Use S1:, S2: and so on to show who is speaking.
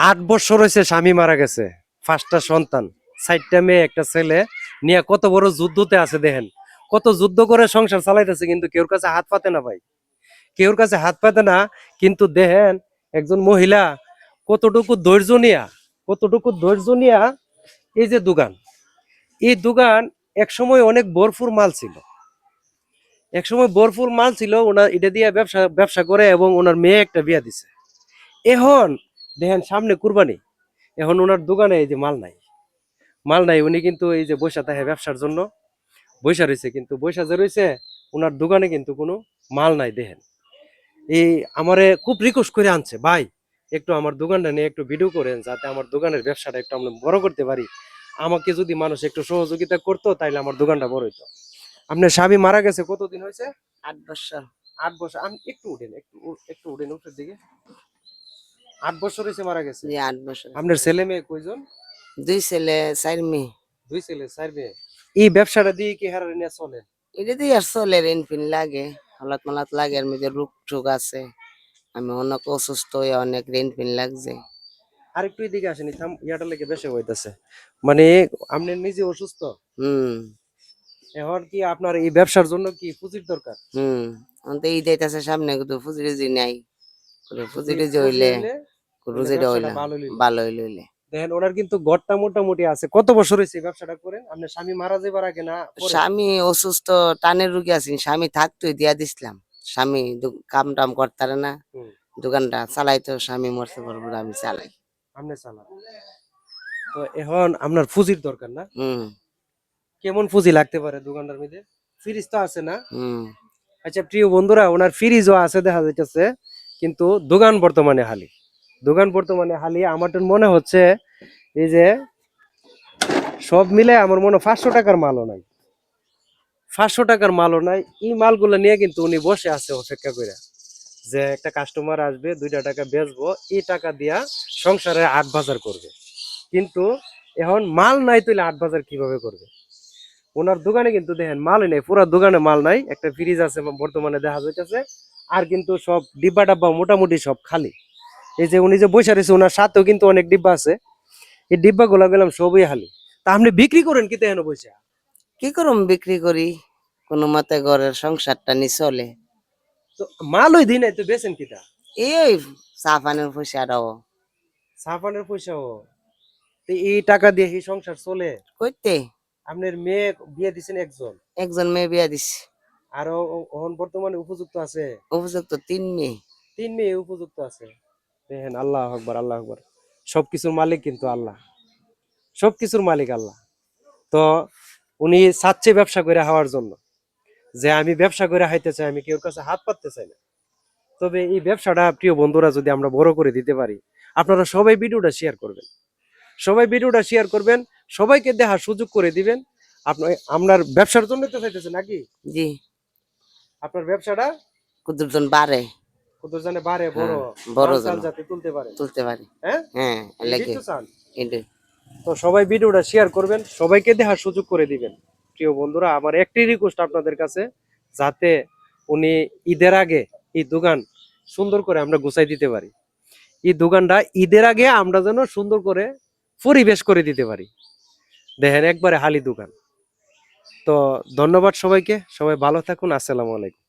S1: 8 বছর হয়েছে স্বামী মারা গেছে, 5টা সন্তান, 4টা মেয়ে, একটা ছেলে নিয়ে কত বড় যুদ্ধতে আছে দেখেন। কত যুদ্ধ করে সংসার চালাইতেছে, কিন্তু কেউর কাছে হাত পাতে না ভাই, কেউর কাছে হাত পাতে না। কিন্তু দেখেন একজন মহিলা কতটুকু ধৈর্য নিয়া, কতটুকু ধৈর্য নিয়া এই যে দোকান, এই দোকান একসময় অনেক ভরপুর মাল ছিল, একসময় ভরপুর মাল ছিল, ওনার এটা দিয়ে ব্যবসা ব্যবসা করে এবং ওনার মেয়ে একটা বিয়া দিছে। এখন দেখেন সামনে কুরবানি, এখন ওনার দোকানে এই যে মাল নাই, মাল নাই, উনি কিন্তু এই যে বৈশা থাকে ব্যবসার জন্য বৈশা রয়েছে, কিন্তু বৈশা যে রয়েছে ওনার দোকানে কিন্তু কোনো মাল নাই দেখেন। এই আমারে খুব রিকোয়েস্ট করে আনছে, ভাই একটু আমার দোকানটা নিয়ে একটু ভিডিও করেন, যাতে আমার দোকানের ব্যবসাটা একটু আমরা বড় করতে পারি। আমাকে যদি মানুষ একটু সহযোগিতা করতো তাইলে আমার দোকানটা বড় হইতো। আপনার স্বামী মারা গেছে কতদিন হয়েছে?
S2: 8 বছর।
S1: 8 বছর। আমি একটু উঠেন, একটু উঠেন উপরের দিকে। 8 বছর হয়েছে মারা গেছে।
S2: জি, 8 বছর।
S1: আপনার ছেলে মেয়ে কয়জন?
S2: 2 ছেলে 4 মেয়ে।
S1: 2 ছেলে 4 মেয়ে। এই ব্যবসাটা দিয়ে কি হারারে নিয়ে চলে?
S2: এটা দিয়ে আর চলে, ঋণ লাগে, হলাত মালাত লাগে, এর মধ্যে রোগ টোগ আছে। আমি অনেক অসুস্থ হয়ে অনেক ঋণ লাগছে।
S1: আর একটু এদিকে আসেন, ইয়াটা লেগে বেশি হইতাছে, মানে আপনি নিজে অসুস্থ।
S2: হুম
S1: এখন কি আপনার এই ব্যবসার জন্য কি পুঁজির দরকার?
S2: হুম অন্ত ঈদ আইতাছে সামনে, কিন্তু ফুজি টুজি নাই। ফুজি
S1: এই
S2: টুজি
S1: পুঁজি
S2: হইলে
S1: হইলে মানে
S2: রুজিটা
S1: ব্যবসাটা
S2: হইলাম
S1: ভালো হইলো।
S2: ভালো হইলে।
S1: দেখেন ওনার কিন্তু গড়টা মোটামুটি আছে। কত বছর হয়েছে এই ব্যবসাটা করেন? আপনার স্বামী মারা যাবার আগে না পরে?
S2: স্বামী অসুস্থ, টানের রুগী আছেন, স্বামী থাকতোই দিয়া দিছিলাম। স্বামী কাম টাম করতারে না,
S1: হুম,
S2: দোকানটা চালাইতো, স্বামী মরছে পর আমি চালাই।
S1: আপনি চালান। তো এখন আপনার পুঁজির দরকার না?
S2: হুম
S1: কেমন পুঁজি লাগতে পারে দোকানটার মধ্যে? ফ্রিজ তো আছে না?
S2: হুম
S1: আচ্ছা প্রিয় বন্ধুরা, ওনার ফ্রিজও আছে দেখা যাইতেছে, কিন্তু দোকান বর্তমানে হালি। দোকান বর্তমানে হালি। আমার তো মনে হচ্ছে এই যে সব মিলে আমার মনে হয় 500 টাকার মালও নাই, 500 টাকার মালও নাই। এই মালগুলো নিয়ে কিন্তু উনি বসে আছে অপেক্ষা করে, যে একটা কাস্টমার আসবে, 2টা টাকা বেচবো, এই টাকা দিয়া সংসারে 8 বাজার করবে। কিন্তু এখন মাল নাই, তুইলে 8 বাজার কিভাবে করবে? ওনার দোকানে কিন্তু দেখেন মালই নাই, পুরো দোকানে মাল নাই। একটা ফ্রিজ আছে বর্তমানে দেখা যাইতেছে, আর কিন্তু সব ডিব্বা ডাব্বা মোটামুটি সব খালি। এই যে উনি যে বসে রয়েছে, ওনার সাথেও কিন্তু অনেক ডিব্বা আছে, এই ডিব্বা গুলা গেলাম সবই খালি। তা আপনি বিক্রি করেন কি তেন বসে?
S2: কি করুম, বিক্রি করি, কোনো মতে ঘরের সংসারটা নি চলে।
S1: তো মালই দিই নাই তো বেচেন কিটা?
S2: এই চা পানের পয়সাটাও
S1: সাফানের পয়সাও? তো এই টাকা দিয়ে এই সংসার চলে?
S2: কইতে।
S1: আপনার মেয়ে বিয়ে দিছেন একজন,
S2: একজন মেয়ে বিয়া দিছে।
S1: আরো এখন বর্তমানে উপযুক্ত আছে?
S2: উপযুক্ত 3 মেয়ে।
S1: 3 মেয়ে উপযুক্ত আছে। দেখেন, আল্লাহ আকবার, আল্লাহ আকবার। সবকিছুর মালিক কিন্তু আল্লাহ, সবকিছুর মালিক আল্লাহ। তো উনি চাচ্ছে ব্যবসা করে হওয়ার জন্য, যে আমি ব্যবসা করে হাইতে চাই, আমি কেউ কাছে হাত পাততে চাই না। তবে এই ব্যবসাটা প্রিয় বন্ধুরা যদি আমরা বড় করে দিতে পারি, আপনারা সবাই ভিডিওটা শেয়ার করবেন, সবাই ভিডিওটা শেয়ার করবেন, সবাইকে দেখার সুযোগ করে দিবেন। আপনার আপনার ব্যবসার জন্য তো চাইতেছে নাকি?
S2: জি,
S1: আপনার ব্যবসাটা
S2: কুদুরজন বাড়ে।
S1: কত জানে বাড়ে, বড়
S2: হ্যাঁ, বড়
S1: মাল
S2: জন
S1: চাল যাতে তুলতে পারে।
S2: তুলতে পারি।
S1: হ্যাঁ,
S2: হ্যাঁ,
S1: এটাই
S2: লাগে
S1: তো চান।
S2: এটা।
S1: তো সবাই ভিডিওটা শেয়ার করবেন, সবাইকে দেখার সুযোগ করে দিবেন। প্রিয় বন্ধুরা, আমার একটি রিকোয়েস্ট আপনাদের কাছে, যাতে উনি ঈদের আগে এই দোকান সুন্দর করে আমরা গুছাই দিতে পারি। এই দোকানটা ঈদের আগে আমরা যেন সুন্দর করে পরিবেশ করে দিতে পারি। দেখেন একবারে হালি দোকান। তো ধন্যবাদ সবাইকে, সবাই ভালো থাকুন। আসসালামু আলাইকুম।